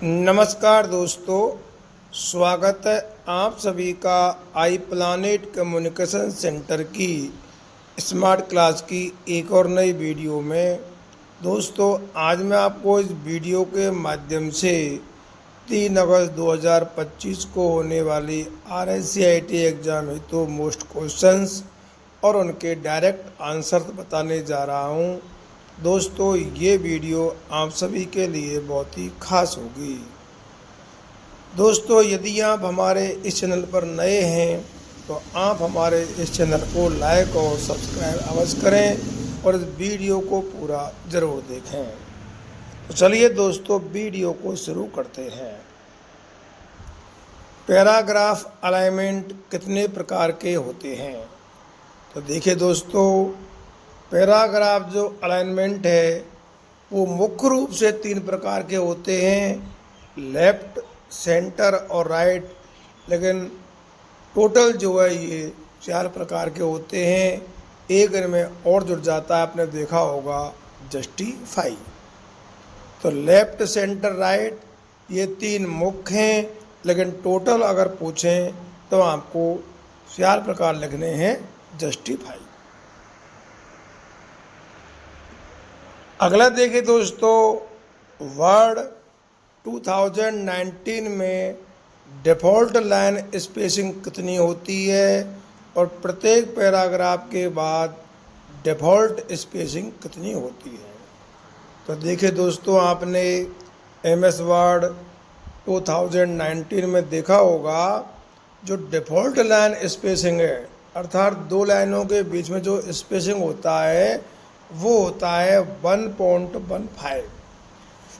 नमस्कार दोस्तों, स्वागत है आप सभी का आई प्लानेट कम्युनिकेशन सेंटर की स्मार्ट क्लास की एक और नई वीडियो में। दोस्तों, आज मैं आपको इस वीडियो के माध्यम से 3 अगस्त 2025 को होने वाली RSCIT एग्ज़ाम हेतु मोस्ट क्वेश्चंस और उनके डायरेक्ट आंसर बताने जा रहा हूं। दोस्तों, ये वीडियो आप सभी के लिए बहुत ही खास होगी। दोस्तों, यदि आप हमारे इस चैनल पर नए हैं तो आप हमारे इस चैनल को लाइक और सब्सक्राइब अवश्य करें और इस वीडियो को पूरा ज़रूर देखें। तो चलिए दोस्तों, वीडियो को शुरू करते हैं। पैराग्राफ अलाइनमेंट कितने प्रकार के होते हैं? तो देखिए दोस्तों, पैराग्राफ जो अलाइनमेंट है वो मुख्य रूप से 3 प्रकार के होते हैं, लेफ्ट, सेंटर और राइट। लेकिन टोटल जो है ये 4 प्रकार के होते हैं। एक इनमें और जुड़ जाता है, आपने देखा होगा, जस्टिफाई। तो लेफ्ट, सेंटर, राइट ये 3 मुख्य हैं, लेकिन टोटल अगर पूछें तो आपको 4 प्रकार लिखने हैं जस्टिफाई। अगला देखिए दोस्तों, वर्ड 2019 में डिफ़ॉल्ट लाइन स्पेसिंग कितनी होती है और प्रत्येक पैराग्राफ के बाद डिफ़ॉल्ट स्पेसिंग कितनी होती है? तो देखिए दोस्तों, आपने MS वर्ड 2019 में देखा होगा, जो डिफ़ॉल्ट लाइन स्पेसिंग है अर्थात 2 लाइनों के बीच में जो स्पेसिंग होता है वो होता है 1.15।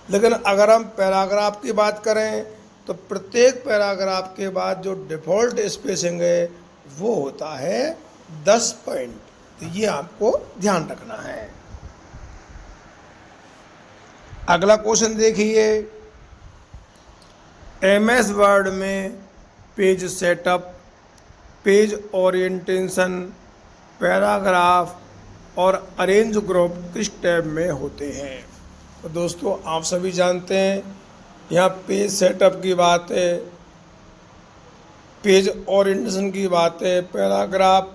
लेकिन अगर हम पैराग्राफ की बात करें तो प्रत्येक पैराग्राफ के बाद जो डिफ़ॉल्ट स्पेसिंग है वो होता है 10 पॉइंट। तो ये आपको ध्यान रखना है। अगला क्वेश्चन देखिए, MS वर्ड में page setup, page orientation, paragraph और अरेंज ग्रुप किस टैब में होते हैं? तो दोस्तों, आप सभी जानते हैं, यहाँ पेज सेटअप की बात है, पेज ओरिएंटेशन की बात है, पैराग्राफ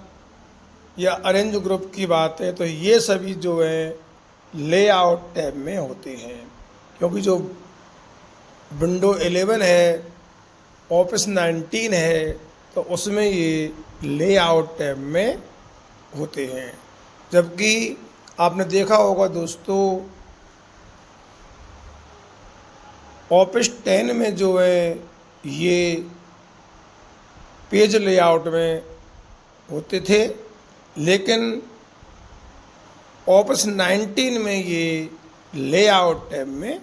या अरेंज ग्रुप की बात है। तो ये सभी जो है लेआउट टैब में होते हैं, क्योंकि जो विंडो 11 है, ऑफिस 19 है, तो उसमें ये लेआउट टैब में होते हैं। जबकि आपने देखा होगा दोस्तों, ऑफिस 10 में जो है ये पेज लेआउट में होते थे, लेकिन ऑफिस 19 में ये लेआउट टैब में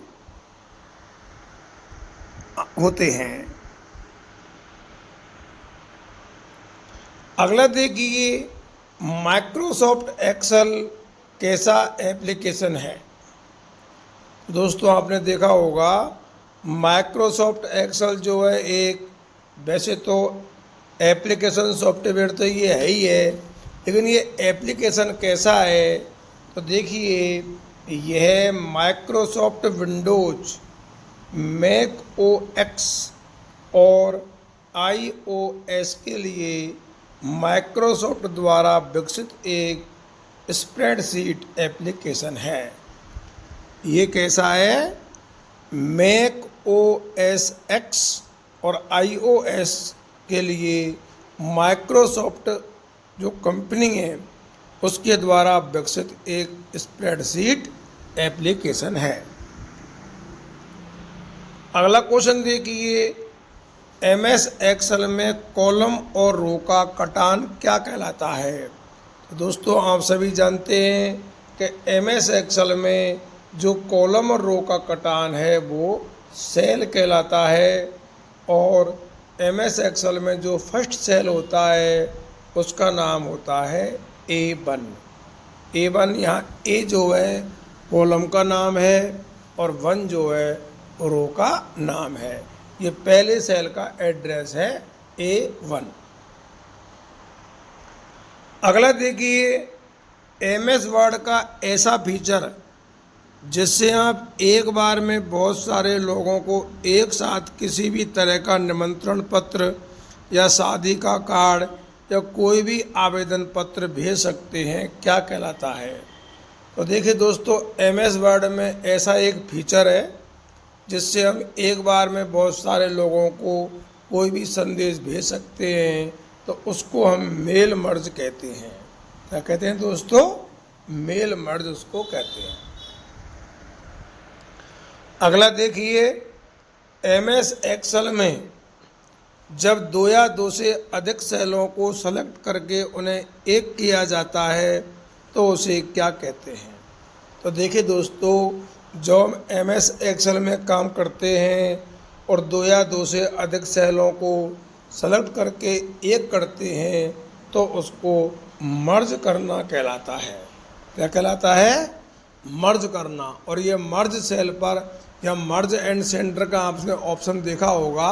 होते हैं। अगला देखिए, माइक्रोसॉफ्ट एक्सेल कैसा एप्लीकेशन है? दोस्तों, आपने देखा होगा, माइक्रोसॉफ्ट एक्सेल जो है एक, वैसे तो एप्लीकेशन सॉफ्टवेयर तो ये है ही है, लेकिन ये एप्लीकेशन कैसा है? तो देखिए, यह माइक्रोसॉफ्ट विंडोज, मैक OS और iOS के लिए माइक्रोसॉफ्ट द्वारा विकसित एक स्प्रेडशीट एप्लीकेशन है। ये कैसा है? मैक OS X और iOS के लिए माइक्रोसॉफ्ट जो कंपनी है उसके द्वारा विकसित एक स्प्रेडशीट एप्लीकेशन है। अगला क्वेश्चन देखिए, MS एक्सेल में कॉलम और रो का कटान क्या कहलाता है? तो दोस्तों, आप सभी जानते हैं कि MS एक्सेल में जो कॉलम और रो का कटान है वो सेल कहलाता है, और MS एक्सेल में जो फर्स्ट सेल होता है उसका नाम होता है A1। A1, यहाँ A जो है कॉलम का नाम है और 1 जो है रो का नाम है। ये पहले सेल का एड्रेस है A1। अगला देखिए, MS वर्ड का ऐसा फीचर जिससे आप एक बार में बहुत सारे लोगों को एक साथ किसी भी तरह का निमंत्रण पत्र या शादी का कार्ड या कोई भी आवेदन पत्र भेज सकते हैं, क्या कहलाता है? तो देखिए दोस्तों, MS वर्ड में ऐसा एक फीचर है जिससे हम एक बार में बहुत सारे लोगों को कोई भी संदेश भेज सकते हैं, तो उसको हम मेल मर्ज कहते हैं। क्या कहते हैं दोस्तों? मेल मर्ज उसको कहते हैं। अगला देखिए, MS एक्सेल में जब दो या दो से अधिक सेलों को सेलेक्ट करके उन्हें एक किया जाता है तो उसे क्या कहते हैं? तो देखिए दोस्तों, जब हम MS एक्सेल में काम करते हैं और दो या दो से अधिक सेलों को सेलेक्ट करके एक करते हैं तो उसको मर्ज करना कहलाता है। क्या कहलाता है? मर्ज करना। और ये मर्ज सेल पर या मर्ज एंड सेंटर का आपने ऑप्शन देखा होगा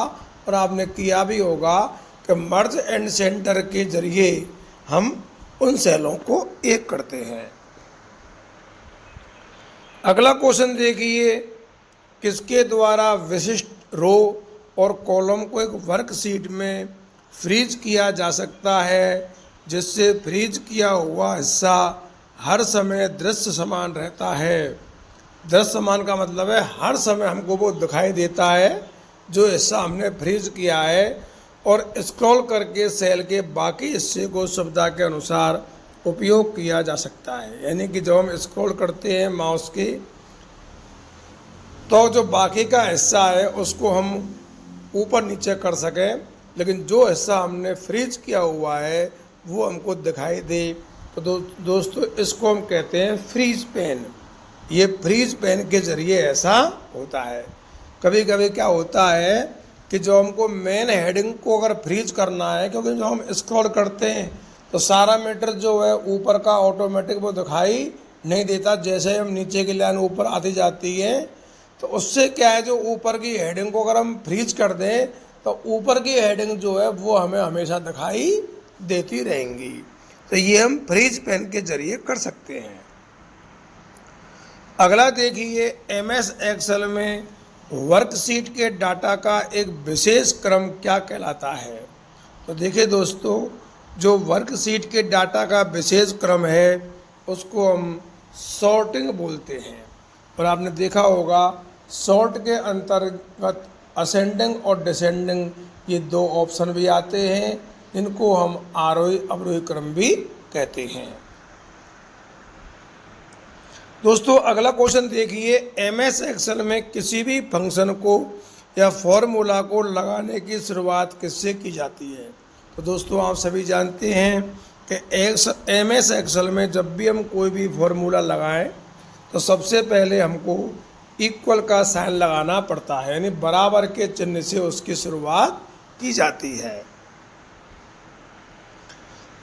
और आपने किया भी होगा कि मर्ज एंड सेंटर के जरिए हम उन सेलों को एक करते हैं। अगला क्वेश्चन देखिए, किसके द्वारा विशिष्ट रो और कॉलम को एक वर्कशीट में फ्रीज किया जा सकता है जिससे फ्रीज किया हुआ हिस्सा हर समय दृश्य समान रहता है? दृश्य समान का मतलब है हर समय हमको वो दिखाई देता है जो हिस्सा हमने फ्रीज किया है, और स्क्रॉल करके सेल के बाकी हिस्से को सुविधा के अनुसार उपयोग किया जा सकता है। यानी कि जब हम स्क्रॉल करते हैं माउस के, तो जो बाकी का हिस्सा है उसको हम ऊपर नीचे कर सकें, लेकिन जो हिस्सा हमने फ्रीज किया हुआ है वो हमको दिखाई दे। तो दोस्तों, इसको हम कहते हैं फ्रीज पेन। ये फ्रीज पेन के जरिए ऐसा होता है। कभी कभी क्या होता है कि जो हमको मेन हेडिंग को अगर फ्रीज करना है, क्योंकि जो हम स्क्रॉल करते हैं तो सारा मैटर जो है ऊपर का ऑटोमेटिक वो दिखाई नहीं देता। जैसे हम नीचे की लाइन ऊपर आती जाती है तो उससे क्या है, जो ऊपर की हेडिंग को अगर हम फ्रीज कर दें तो ऊपर की हेडिंग जो है वो हमें हमेशा दिखाई देती रहेंगी। तो ये हम फ्रीज पेन के जरिए कर सकते हैं। अगला देखिए, MS एक्सेल में वर्कशीट के डाटा का एक विशेष क्रम क्या कहलाता है? तो देखिए दोस्तों, जो वर्कशीट के डाटा का विशेष क्रम है उसको हम सॉर्टिंग बोलते हैं। और आपने देखा होगा सॉर्ट के अंतर्गत असेंडिंग और डिसेंडिंग ये दो ऑप्शन भी आते हैं, इनको हम आरोही अवरोही क्रम भी कहते हैं। दोस्तों, अगला क्वेश्चन देखिए, MS एक्सेल में किसी भी फंक्शन को या फॉर्मूला को लगाने की शुरुआत किससे की जाती है? तो दोस्तों, आप सभी जानते हैं कि MS एक्सेल में जब भी हम कोई भी फॉर्मूला लगाएं तो सबसे पहले हमको इक्वल का साइन लगाना पड़ता है, यानी बराबर के चिन्ह से उसकी शुरुआत की जाती है।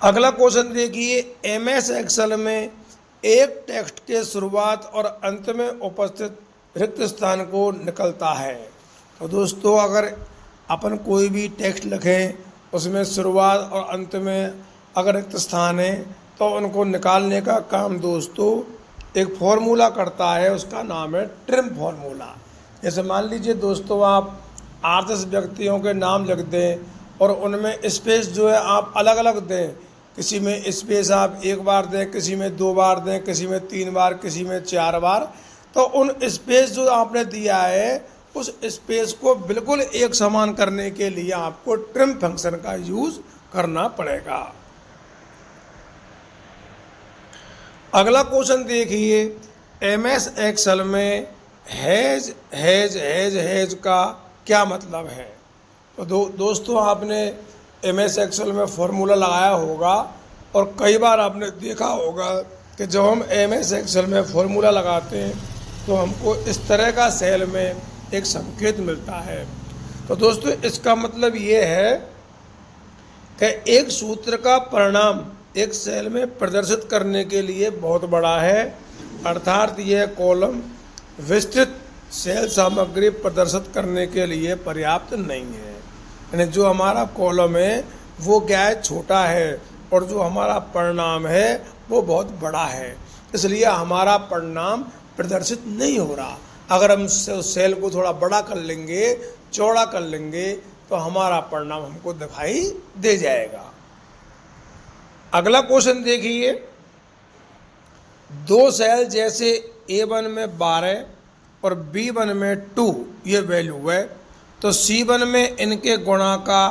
अगला क्वेश्चन देखिए, MS एक्सेल में एक टेक्स्ट के शुरुआत और अंत में उपस्थित रिक्त स्थान को निकलता है। तो दोस्तों, अगर अपन कोई भी टेक्स्ट लिखें उसमें शुरुआत और अंत में अगर रिक्त स्थान है तो उनको निकालने का काम दोस्तों एक फॉर्मूला करता है, उसका नाम है ट्रिम फॉर्मूला। जैसे मान लीजिए दोस्तों, आप 8-10 व्यक्तियों के नाम लिख दें और उनमें स्पेस जो है आप अलग अलग दें। किसी में स्पेस आप 1 बार दें, किसी में 2 बार दें, किसी में 3 बार, किसी में 4 बार। तो उन स्पेस जो आपने दिया है उस स्पेस को बिल्कुल एक समान करने के लिए आपको ट्रिम फंक्शन का यूज करना पड़ेगा। अगला क्वेश्चन देखिए, MS एक्सेल में हैज का क्या मतलब है? तो दोस्तों, आपने MS एक्सेल में फॉर्मूला लगाया होगा और कई बार आपने देखा होगा कि जब हम MS एक्सेल में फॉर्मूला लगाते हैं तो हमको इस तरह का सेल में एक संकेत मिलता है। तो दोस्तों, इसका मतलब ये है कि एक सूत्र का परिणाम एक सेल में प्रदर्शित करने के लिए बहुत बड़ा है, अर्थात यह कॉलम विस्तृत सेल सामग्री प्रदर्शित करने के लिए पर्याप्त नहीं है। यानी जो हमारा कॉलम है वो क्या है, छोटा है, और जो हमारा परिणाम है वो बहुत बड़ा है, इसलिए हमारा परिणाम प्रदर्शित नहीं हो रहा। अगर हम सेल को थोड़ा बड़ा कर लेंगे, चौड़ा कर लेंगे, तो हमारा परिणाम हमको दिखाई दे जाएगा। अगला क्वेश्चन देखिए, दो सेल जैसे A1 में 12 और B1 में 2 ये वैल्यू है, तो C1 में इनके गुणा का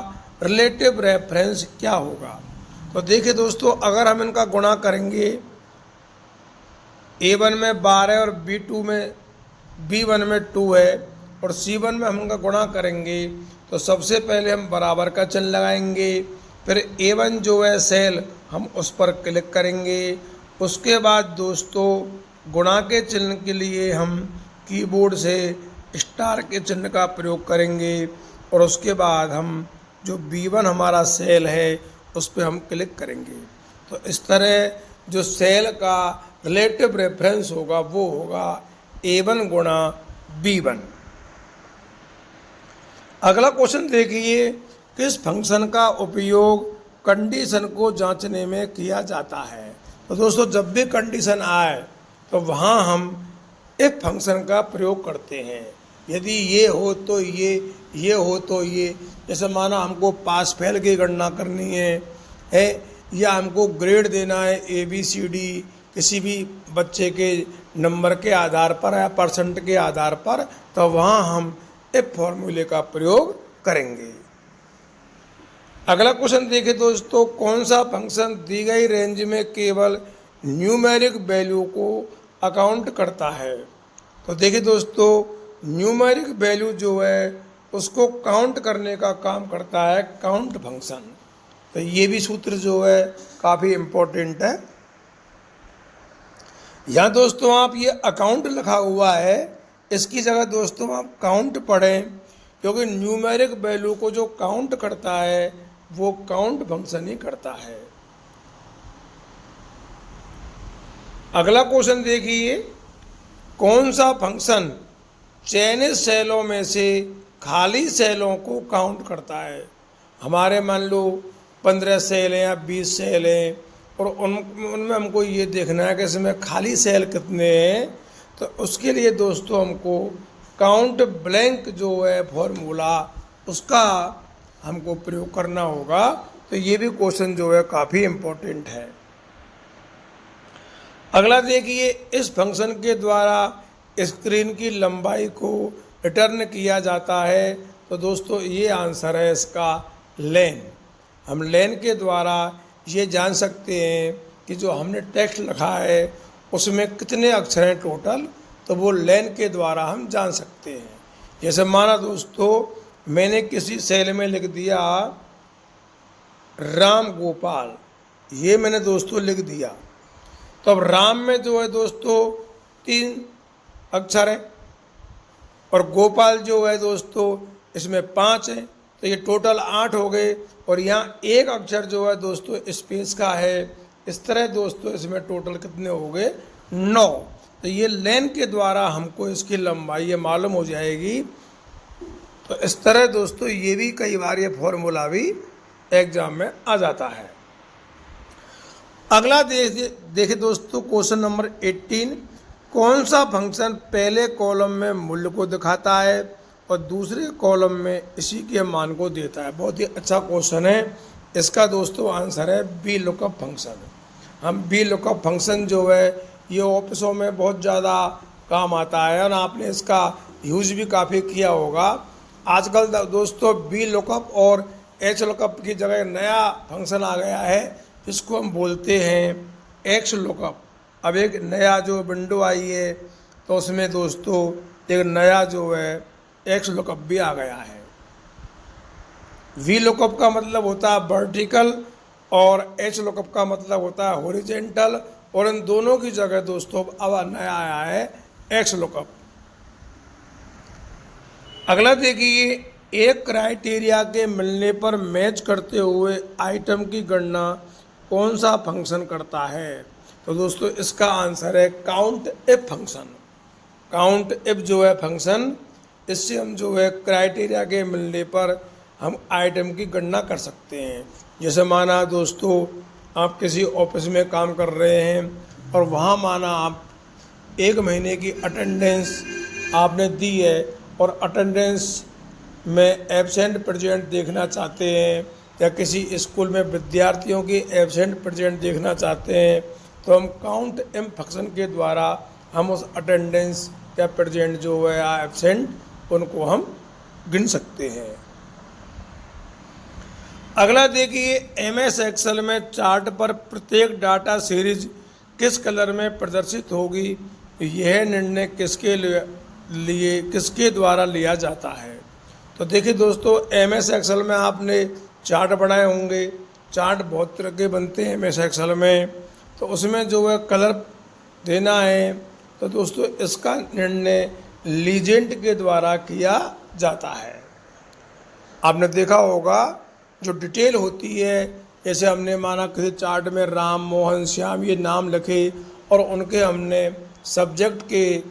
रिलेटिव रेफरेंस क्या होगा। तो देखिए दोस्तों, अगर हम इनका गुणा करेंगे, A1 में 12 और B1 में 2 है और C1 में हम इनका गुणा करेंगे, तो सबसे पहले हम बराबर का चिन्ह लगाएंगे, फिर A1 जो है सेल हम उस पर क्लिक करेंगे। उसके बाद दोस्तों गुणा के चिन्ह के लिए हम कीबोर्ड से स्टार के चिन्ह का प्रयोग करेंगे और उसके बाद हम जो B1 हमारा सेल है उस पर हम क्लिक करेंगे। तो इस तरह जो सेल का रिलेटिव रेफरेंस होगा वो होगा A1 गुणा B1। अगला क्वेश्चन देखिए, किस फंक्शन का उपयोग कंडीशन को जांचने में किया जाता है। तो दोस्तों जब भी कंडीशन आए तो वहाँ हम इफ फंक्शन का प्रयोग करते हैं। यदि ये हो तो ये हो तो ये, जैसे माना हमको पास फेल की गणना करनी है या हमको ग्रेड देना है ABCD किसी भी बच्चे के नंबर के आधार पर या परसेंट के आधार पर, तो वहाँ हम इफ फॉर्मूले का प्रयोग करेंगे। अगला क्वेश्चन देखिए दोस्तों, कौन सा फंक्शन दी गई रेंज में केवल न्यूमेरिक वैल्यू को अकाउंट करता है। तो देखिए दोस्तों, न्यूमेरिक वैल्यू जो है उसको काउंट करने का काम करता है काउंट फंक्शन। तो ये भी सूत्र जो है काफ़ी इम्पोर्टेंट है। यहाँ दोस्तों आप ये अकाउंट लिखा हुआ है, इसकी जगह दोस्तों आप काउंट पढ़ें, क्योंकि न्यूमेरिक वैल्यू को जो काउंट करता है वो काउंट फंक्शन ही करता है। अगला क्वेश्चन देखिए, कौन सा फंक्शन चयनित सेलों में से खाली सेलों को काउंट करता है। हमारे मान लो 15 सेल हैं या 20 सेल हैं और उनमें हमको ये देखना है कि इसमें खाली सेल कितने हैं। तो उसके लिए दोस्तों हमको काउंट ब्लैंक जो है फॉर्मूला उसका हमको प्रयोग करना होगा। तो ये भी क्वेश्चन जो है काफ़ी इम्पोर्टेंट है। अगला देखिए, इस फंक्शन के द्वारा स्क्रीन की लंबाई को रिटर्न किया जाता है। तो दोस्तों ये आंसर है इसका लेन। हम लेन के द्वारा ये जान सकते हैं कि जो हमने टेक्स्ट लिखा है उसमें कितने अक्षर हैं टोटल, तो वो लेन के द्वारा हम जान सकते हैं। जैसे माना दोस्तों मैंने किसी सेल में लिख दिया राम गोपाल, ये मैंने दोस्तों लिख दिया, तो अब राम में जो है दोस्तों 3 अक्षर हैं और गोपाल जो है दोस्तों इसमें 5 है, तो ये टोटल 8 हो गए। और यहाँ 1 अक्षर जो है दोस्तों स्पेस का है। इस तरह दोस्तों इसमें टोटल कितने हो गए 9। तो ये लेन के द्वारा हमको इसकी लंबाई ये मालूम हो जाएगी। तो इस तरह दोस्तों ये भी कई बार ये फॉर्मूला भी एग्जाम में आ जाता है। अगला देखिए दोस्तों क्वेश्चन नंबर 18, कौन सा फंक्शन पहले कॉलम में मूल्य को दिखाता है और दूसरे कॉलम में इसी के मान को देता है। बहुत ही अच्छा क्वेश्चन है। इसका दोस्तों आंसर है बी लुकअप फंक्शन। हम बी लुकअप फंक्शन जो है ये ऑफिसों में बहुत ज़्यादा काम आता है और आपने इसका यूज़ भी काफ़ी किया होगा। आजकल दोस्तों बी लुकअप और एच लुकअप की जगह नया फंक्शन आ गया है जिसको हम बोलते हैं एक्स लुकअप। अब एक नया जो विंडो आई है तो उसमें दोस्तों एक नया जो है एक्स लुकअप भी आ गया है। वी लुकअप का मतलब होता है वर्टिकल और एच लुकअप का मतलब होता है हॉरिजॉन्टल, और इन दोनों की जगह दोस्तों अब नया आया है एक्स लुकअप। अगला देखिए, एक क्राइटेरिया के मिलने पर मैच करते हुए आइटम की गणना कौन सा फंक्शन करता है। तो दोस्तों इसका आंसर है count if function. Count if जो है फंक्शन, इससे हम जो है क्राइटेरिया के मिलने पर हम आइटम की गणना कर सकते हैं। जैसे माना दोस्तों आप किसी ऑफिस में काम कर रहे हैं और वहाँ माना आप 1 महीने की अटेंडेंस आपने दी है और अटेंडेंस में एब्सेंट प्रेजेंट देखना चाहते हैं या किसी स्कूल में विद्यार्थियों की एब्सेंट प्रेजेंट देखना चाहते हैं, तो हम काउंट एम फंक्शन के द्वारा हम उस अटेंडेंस या प्रेजेंट जो है या एब्सेंट उनको हम गिन सकते हैं। अगला देखिए, एमएस एक्सेल में चार्ट पर प्रत्येक डाटा सीरीज किस कलर में प्रदर्शित होगी, यह निर्णय किसके द्वारा लिया जाता है। तो देखिए दोस्तों, एमएस एक्सेल में आपने चार्ट बनाए होंगे। चार्ट बहुत तरह के बनते हैं एमएस एक्सेल में, तो उसमें जो है कलर देना है, तो दोस्तों इसका निर्णय लीजेंड के द्वारा किया जाता है। आपने देखा होगा जो डिटेल होती है, जैसे हमने माना किसी चार्ट में राम, मोहन, श्याम ये नाम लिखे और उनके हमने सब्जेक्ट के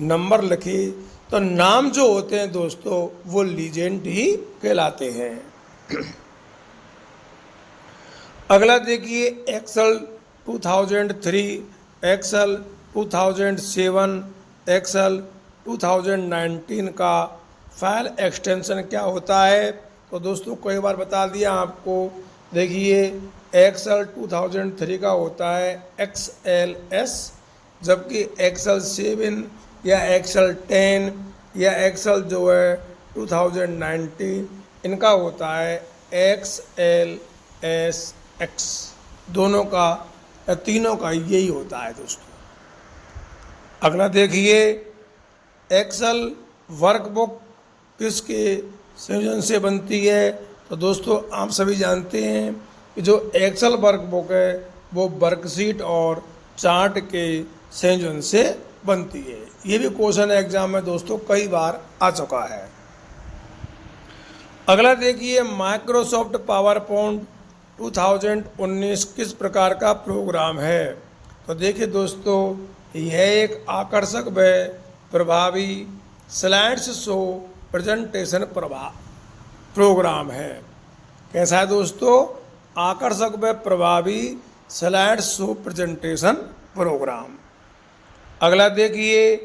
नंबर लिखे, तो नाम जो होते हैं दोस्तों वो लीजेंड ही कहलाते हैं। अगला देखिए, एक्सेल 2003, एक्सेल 2007, एक्सेल 2019 का फाइल एक्सटेंशन क्या होता है। तो दोस्तों कई बार बता दिया आपको। देखिए, एक्सेल 2003 का होता है XLS, जबकि एक्सेल 7 या एक्सेल 10 या एक्सेल जो है 2019 इनका होता है XLSX। दोनों का या तीनों का यही होता है दोस्तों। अगला देखिए, एक्सेल वर्कबुक किसके संयोजन से बनती है। तो दोस्तों आप सभी जानते हैं कि जो एक्सेल वर्कबुक है वो वर्कशीट और चार्ट के संयोजन से बनती है। ये भी क्वेश्चन एग्जाम में दोस्तों कई बार आ चुका है। अगला देखिए, माइक्रोसॉफ्ट पावर पॉइंट 2019 किस प्रकार का प्रोग्राम है। तो देखिए दोस्तों, यह एक आकर्षक व प्रभावी स्लाइड्स शो प्रेजेंटेशन प्रोग्राम है। कैसा है दोस्तों? आकर्षक व प्रभावी स्लाइड शो प्रेजेंटेशन प्रोग्राम। अगला देखिए,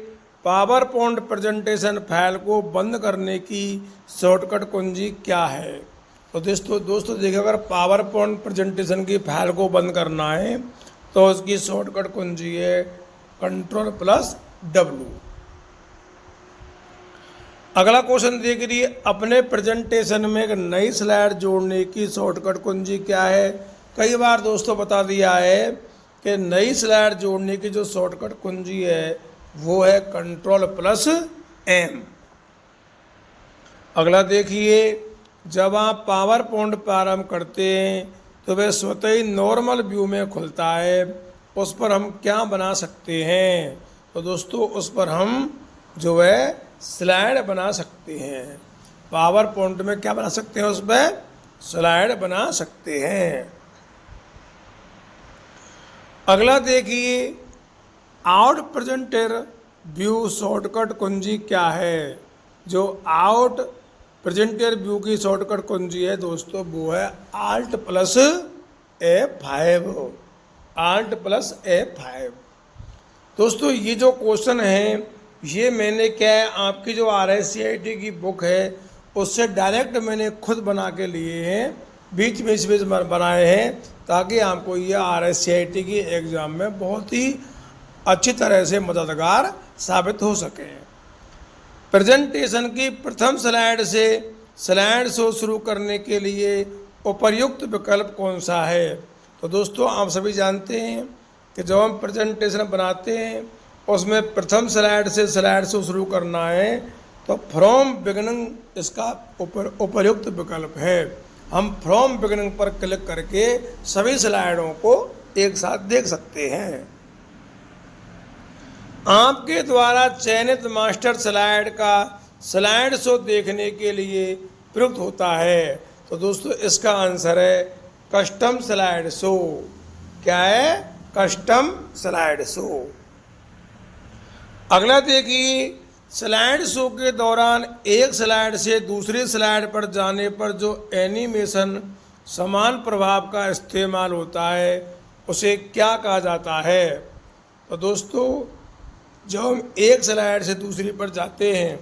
पावर पॉइंट प्रेजेंटेशन फाइल को बंद करने की शॉर्टकट कुंजी क्या है। तो दोस्तों देखिए, अगर पावर पॉइंट प्रेजेंटेशन की फाइल को बंद करना है तो उसकी शॉर्टकट कुंजी है Ctrl+W। अगला क्वेश्चन देख रही है, अपने प्रेजेंटेशन में एक नई स्लाइड जोड़ने की शॉर्टकट कुंजी क्या है। कई बार दोस्तों बता दिया है कि नई स्लाइड जोड़ने की जो शॉर्टकट कुंजी है वो है Ctrl+M। अगला देखिए, जब आप पावर पॉइंट प्रारंभ करते हैं तो वह स्वतः ही नॉर्मल व्यू में खुलता है, उस पर हम क्या बना सकते हैं। तो दोस्तों उस पर हम जो है स्लाइड बना सकते हैं। पावर पॉइंट में क्या बना सकते हैं, उस पर स्लाइड बना सकते हैं। अगला देखिए, आउट प्रेजेंटर व्यू शॉर्टकट कुंजी क्या है। जो आउट प्रेजेंटर व्यू की शॉर्टकट कुंजी है दोस्तों वो है Alt+F5। Alt+F5। दोस्तों ये जो क्वेश्चन है ये मैंने क्या है आपकी जो RSCIT की बुक है उससे डायरेक्ट मैंने खुद बना के लिए हैं, बीच में बनाए हैं ताकि आपको ये RSCIT की एग्ज़ाम में बहुत ही अच्छी तरह से मददगार साबित हो सके। प्रेजेंटेशन की प्रथम स्लाइड से स्लाइड शो शुरू करने के लिए उपयुक्त विकल्प कौन सा है। तो दोस्तों आप सभी जानते हैं कि जब हम प्रेजेंटेशन बनाते हैं उसमें प्रथम स्लाइड से स्लाइड शो शुरू करना है तो फ्रॉम बिगिनिंग इसका उपयुक्त विकल्प है। हम फ्रॉम बिगिनिंग पर क्लिक करके सभी स्लाइडों को एक साथ देख सकते हैं। आपके द्वारा चयनित मास्टर स्लाइड का स्लाइड शो देखने के लिए प्रयुक्त होता है। तो दोस्तों इसका आंसर है कस्टम स्लाइड शो। क्या है? Custom slide show. अगला देखिए, स्लाइड शो के दौरान एक स्लाइड से दूसरी स्लाइड पर जाने पर जो एनिमेशन समान प्रभाव का इस्तेमाल होता है उसे क्या कहा जाता है। तो दोस्तों जब हम एक स्लाइड से दूसरी पर जाते हैं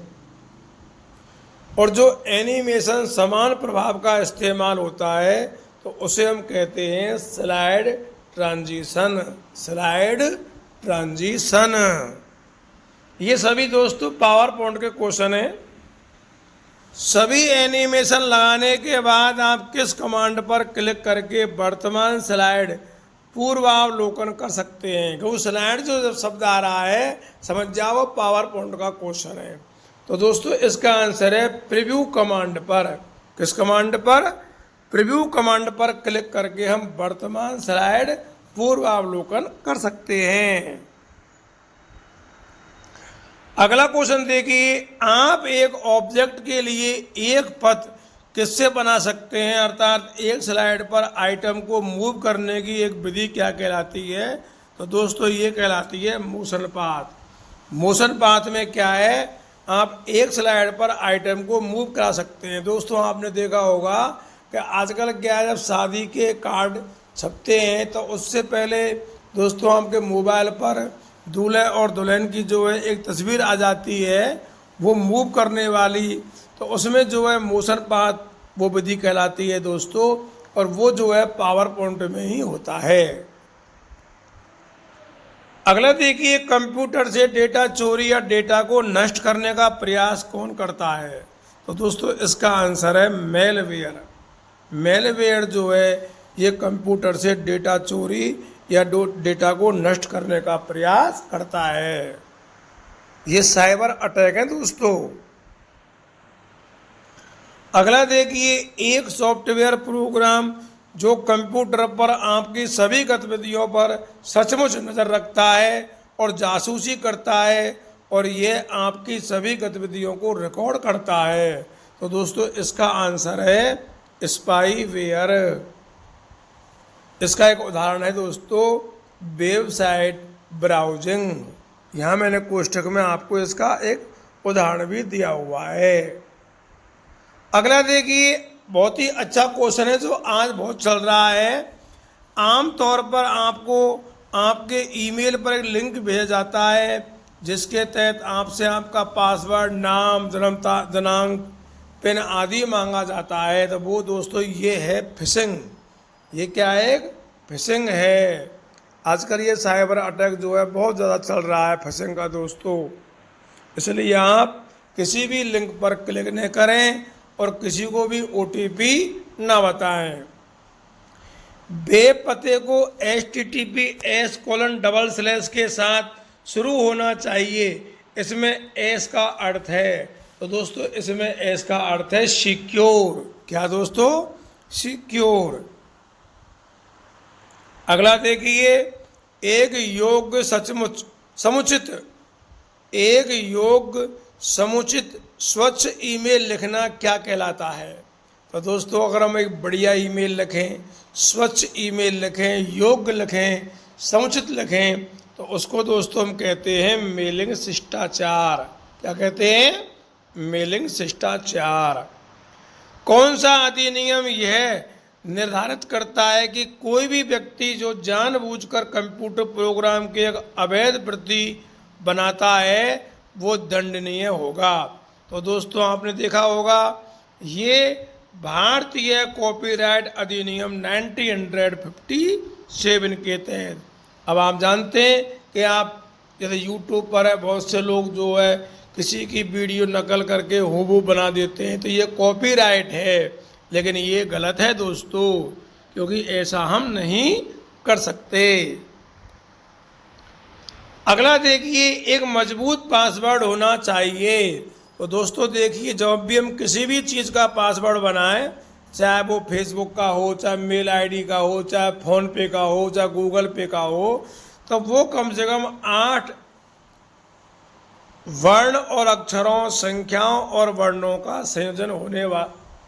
और जो एनिमेशन समान प्रभाव का इस्तेमाल होता है तो उसे हम कहते हैं स्लाइड ट्रांजिशन। Slide transition. ये सभी दोस्तों पावर पॉइंट के क्वेश्चन हैं। सभी एनिमेशन लगाने के बाद आप किस कमांड पर क्लिक करके वर्तमान स्लाइड पूर्वावलोकन कर सकते हैं? क्योंकि स्लाइड जो जब शब्द आ रहा है समझ जाओ पावर पॉइंट का क्वेश्चन है। तो दोस्तों इसका आंसर है प्रीव्यू कमांड पर। किस कमांड पर? प्रीव्यू कमांड पर क्लिक करके हम वर्तमान स्लाइड पूर्वावलोकन कर सकते हैं। अगला क्वेश्चन देखिए, आप एक ऑब्जेक्ट के लिए एक पथ किससे बना सकते हैं? अर्थात एक स्लाइड पर आइटम को मूव करने की एक विधि क्या कहलाती है? तो दोस्तों ये कहलाती है मोशन पाथ। मोशन पाथ में क्या है? आप एक स्लाइड पर आइटम को मूव करा सकते हैं। दोस्तों आपने देखा होगा कि आजकल क्या है, जब शादी के कार्ड छपते हैं तो उससे पहले दोस्तों आपके मोबाइल पर दूल्हे और दुल्हन की जो है एक तस्वीर आ जाती है वो मूव करने वाली, तो उसमें जो है मोशन पाथ वो विधि कहलाती है दोस्तों, और वो जो है पावर पॉइंट में ही होता है। अगला देखिए, कंप्यूटर से डेटा चोरी या डेटा को नष्ट करने का प्रयास कौन करता है? तो दोस्तों इसका आंसर है मेलवेयर। मेलवेयर जो है ये कंप्यूटर से डेटा चोरी या डेटा को नष्ट करने का प्रयास करता है। ये साइबर अटैक है दोस्तों। अगला देखिए, एक सॉफ्टवेयर प्रोग्राम जो कंप्यूटर पर आपकी सभी गतिविधियों पर सचमुच नज़र रखता है और जासूसी करता है और ये आपकी सभी गतिविधियों को रिकॉर्ड करता है। तो दोस्तों इसका आंसर है स्पाईवेयर। इसका एक उदाहरण है दोस्तों वेबसाइट ब्राउजिंग। यहाँ मैंने कोष्ठक में आपको इसका एक उदाहरण भी दिया हुआ है। अगला देखिए, बहुत ही अच्छा क्वेश्चन है जो आज बहुत चल रहा है। आमतौर पर आपको आपके ईमेल पर एक लिंक भेजा जाता है जिसके तहत आपसे आपका पासवर्ड, नाम, जन्म दिनांक, पिन आदि मांगा जाता है। तो वो दोस्तों ये है फिशिंग। ये क्या है? एक फिशिंग है। आजकल ये साइबर अटैक जो है बहुत ज़्यादा चल रहा है फिशिंग का दोस्तों। इसलिए आप किसी भी लिंक पर क्लिक न करें और किसी को भी OTP ना बताएं। वेब पते को https:// के साथ शुरू होना चाहिए। इसमें एस का अर्थ है, तो दोस्तों इसमें एस का अर्थ है सिक्योर। क्या दोस्तों? सिक्योर। अगला देखिए, एक योग्य समुचित स्वच्छ ईमेल लिखना क्या कहलाता है? तो दोस्तों अगर हम एक बढ़िया ईमेल लिखें, स्वच्छ ईमेल लिखें, योग्य लिखें, समुचित लिखें, तो उसको दोस्तों हम कहते हैं मेलिंग शिष्टाचार। क्या कहते हैं? मेलिंग शिष्टाचार। कौन सा अधिनियम यह निर्धारित करता है कि कोई भी व्यक्ति जो जानबूझकर कंप्यूटर प्रोग्राम की एक अवैध प्रति बनाता है वो दंडनीय होगा? तो दोस्तों आपने देखा होगा ये भारतीय कॉपीराइट अधिनियम 1957 के तहत। अब आप जानते हैं कि आप जैसे यूट्यूब पर है बहुत से लोग जो है किसी की वीडियो नकल करके हूबहू बना देते हैं, तो ये कॉपीराइट है, लेकिन ये गलत है दोस्तों, क्योंकि ऐसा हम नहीं कर सकते। अगला देखिए, एक मजबूत पासवर्ड होना चाहिए। तो दोस्तों देखिए, जब भी हम किसी भी चीज़ का पासवर्ड बनाएं, चाहे वो फेसबुक का हो, चाहे मेल आईडी का हो, चाहे फ़ोनपे का हो, चाहे गूगल पे का हो, तो वो कम से कम 8 वर्ण और अक्षरों, संख्याओं और वर्णों का संयोजन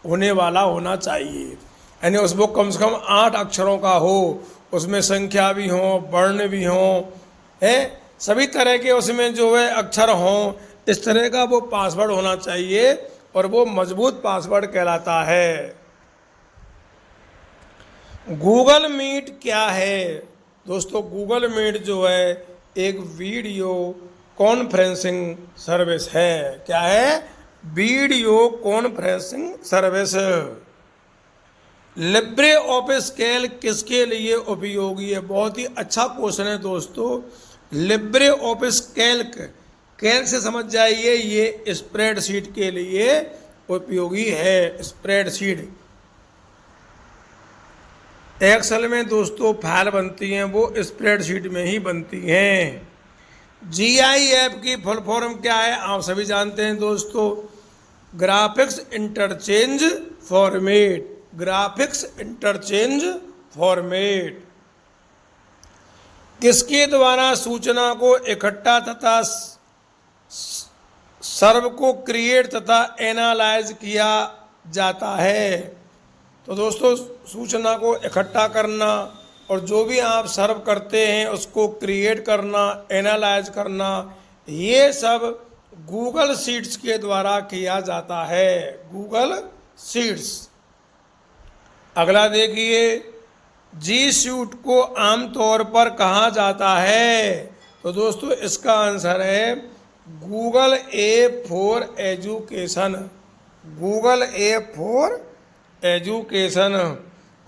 होने वाला होना चाहिए। यानी उसको कम से कम 8 अक्षरों का हो, उसमें संख्या भी हो, वर्ण भी हो, है सभी तरह के उसमें जो है अक्षर हों, इस तरह का वो पासवर्ड होना चाहिए और वो मजबूत पासवर्ड कहलाता है। गूगल मीट क्या है? दोस्तों गूगल मीट जो है एक वीडियो कॉन्फ्रेंसिंग सर्विस है। क्या है? Video conferencing service. Libre office Calc किसके लिए उपयोगी है? बहुत ही अच्छा क्वेश्चन है दोस्तों। लिब्रे ऑफिस कैल्क, कैल्क से समझ जाइए ये स्प्रेडशीट के लिए उपयोगी है। स्प्रेडशीट एक्सेल में दोस्तों फाइल बनती हैं वो स्प्रेडशीट में ही बनती हैं। GIF की फुल फॉर्म क्या है? आप सभी जानते हैं दोस्तों, graphics interchange format. Graphics interchange format किसके द्वारा सूचना को इकट्ठा तथा सर्व को क्रिएट तथा एनालाइज किया जाता है? तो दोस्तों सूचना को इकट्ठा करना और जो भी आप सर्व करते हैं उसको क्रिएट करना, एनालाइज करना, ये सब गूगल शीट्स के द्वारा किया जाता है। Google sheets. अगला देखिए, जी सूट को आमतौर पर कहा जाता है? तो दोस्तों इसका आंसर है Google app for education. Google app for education.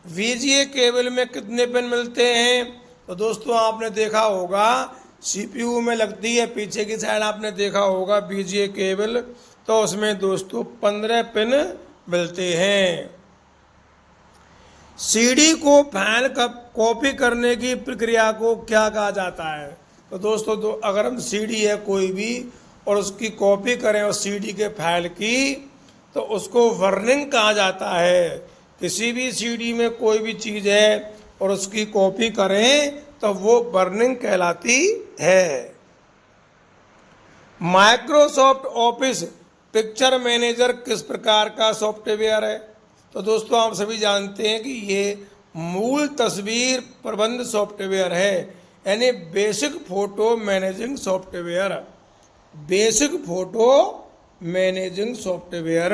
VGA cable में कितने पिन मिलते हैं? तो दोस्तों आपने देखा होगा CPU में लगती है, पीछे की साइड आपने देखा होगा VGA केबल, तो उसमें दोस्तों 15 पिन मिलते हैं। CD को फाइल कॉपी करने की प्रक्रिया को क्या कहा जाता है? तो दोस्तों अगर हम CD है कोई भी और उसकी कॉपी करें उस CD के फाइल की, तो उसको बर्निंग कहा जाता है। किसी भी CD में कोई भी चीज़ है और उसकी कॉपी करें तो वो बर्निंग कहलाती है। माइक्रोसॉफ्ट ऑफिस पिक्चर मैनेजर किस प्रकार का सॉफ्टवेयर है? तो दोस्तों आप सभी जानते हैं कि ये मूल तस्वीर प्रबंध सॉफ्टवेयर है, यानी basic photo managing software. Basic photo managing software.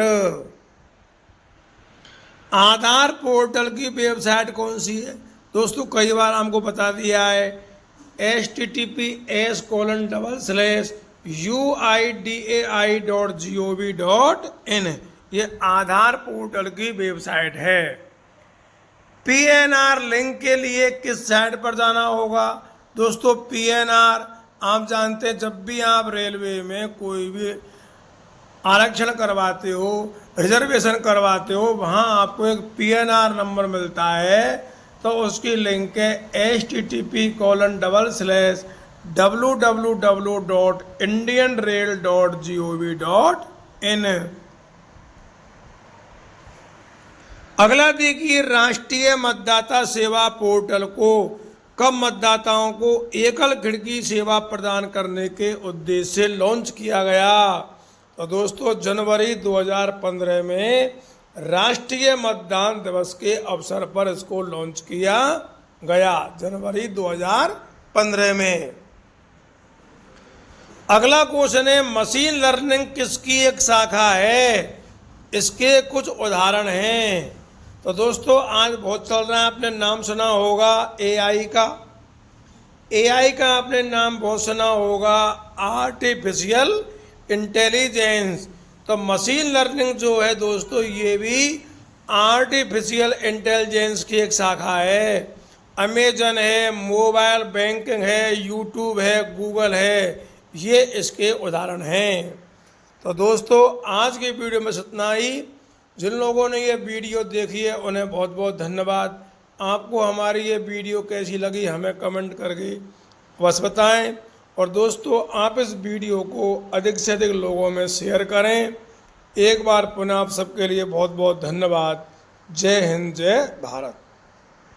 Aadhaar portal की वेबसाइट कौन सी है? दोस्तों कई बार हमको बता दिया है, https://uidai.gov.in, ये आधार पोर्टल की वेबसाइट है। PNR लिंक के लिए किस साइट पर जाना होगा? दोस्तों PNR आप जानते हैं, जब भी आप रेलवे में कोई भी आरक्षण करवाते हो, रिजर्वेशन करवाते हो, वहाँ आपको एक PNR नंबर मिलता है, तो उसकी लिंक है http://www.indianrail.gov.in। अगला देखिए, राष्ट्रीय मतदाता सेवा पोर्टल को कब मतदाताओं को एकल खिड़की सेवा प्रदान करने के उद्देश्य से लॉन्च किया गया? तो दोस्तों जनवरी 2015 में राष्ट्रीय मतदान दिवस के अवसर पर इसको लॉन्च किया गया, जनवरी 2015 में। अगला क्वेश्चन है, मशीन लर्निंग किसकी एक शाखा है? इसके कुछ उदाहरण हैं। तो दोस्तों आज बहुत चल रहा है, आपने नाम सुना होगा AI का। AI का आपने नाम बहुत सुना होगा, आर्टिफिशियल इंटेलिजेंस। तो मशीन लर्निंग जो है दोस्तों ये भी आर्टिफिशियल इंटेलिजेंस की एक शाखा है। अमेजन है, मोबाइल बैंकिंग है, यूट्यूब है, गूगल है, ये इसके उदाहरण हैं। तो दोस्तों आज की वीडियो में इतना ही। जिन लोगों ने ये वीडियो देखी है उन्हें बहुत बहुत धन्यवाद। आपको हमारी ये वीडियो कैसी लगी हमें कमेंट करके बस बताएं। और दोस्तों आप इस वीडियो को अधिक से अधिक लोगों में शेयर करें। एक बार पुनः आप सबके लिए बहुत बहुत धन्यवाद। जय हिंद, जय भारत।